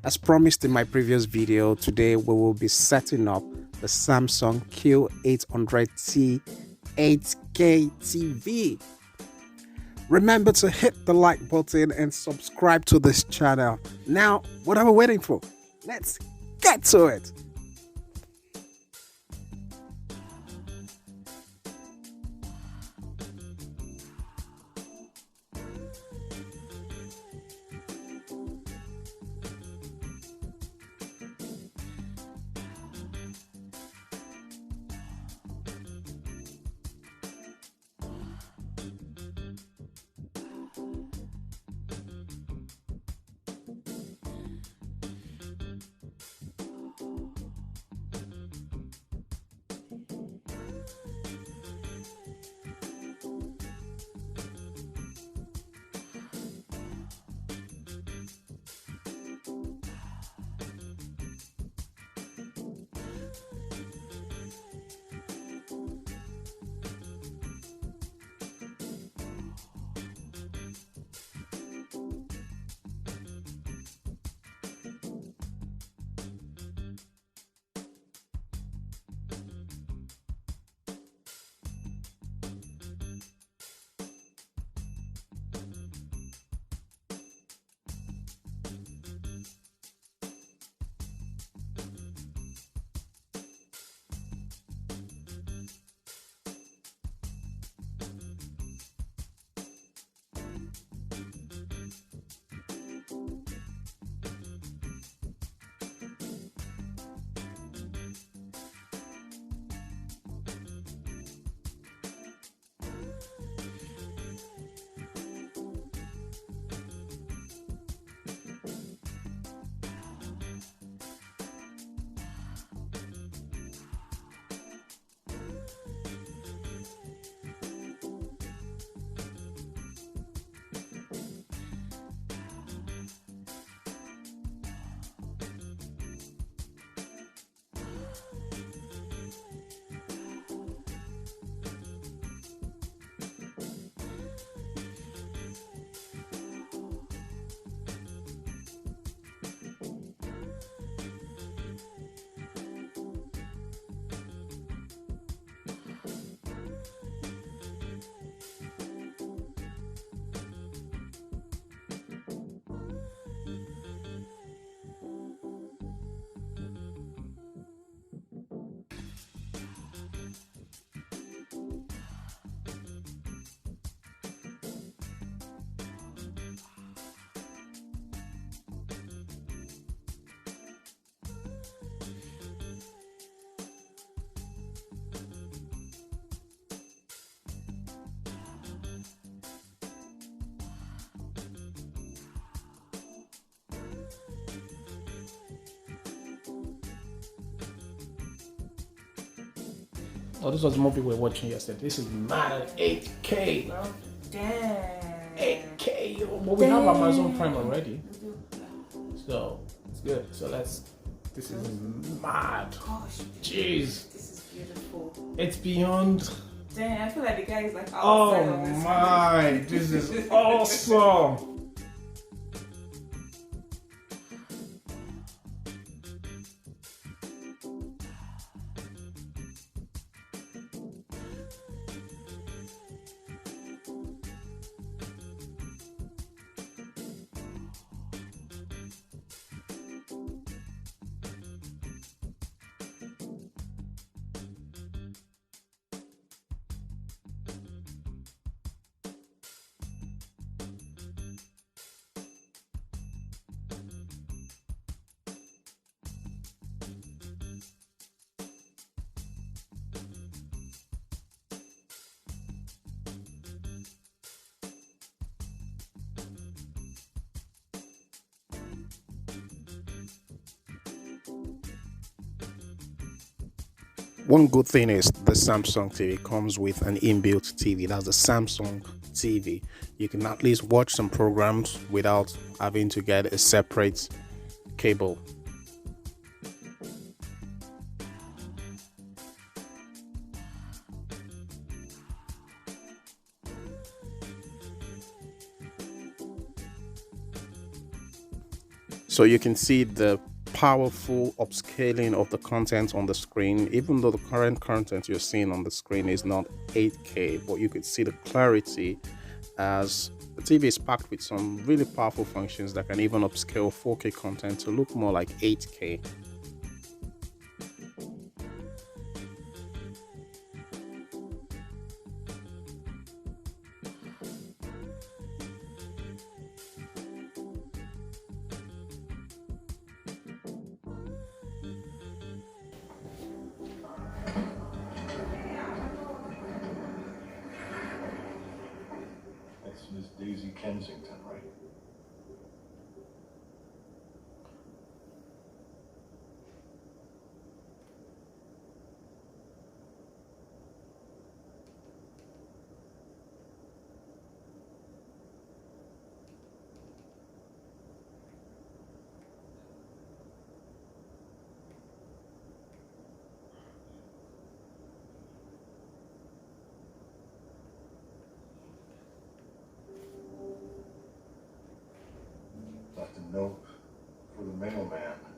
As promised in my previous video, today we will be setting up the Samsung Q800T 8K TV. Remember to hit the like button and subscribe to this channel. Now, what are we waiting for? Let's get to it. Oh, this was the movie we were watching yesterday. This is mad at 8K. Oh, damn. 8K. But we have Amazon Prime already. So it's good. So this is mad. Gosh. Jeez. This is beautiful. It's beyond. Damn, I feel like the guy is like outside Oh of this. my. This is awesome. One good thing is the Samsung TV comes with an inbuilt TV. That's the Samsung TV. You can at least watch some programs without having to get a separate cable. So you can see the powerful upscaling of the content on the screen. Even though the current content you're seeing on the screen is not 8K, but you could see the clarity as the TV is packed with some really powerful functions that can even upscale 4K content to look more like 8K. That's Miss Daisy Kensington, right? Left a note for the mailman.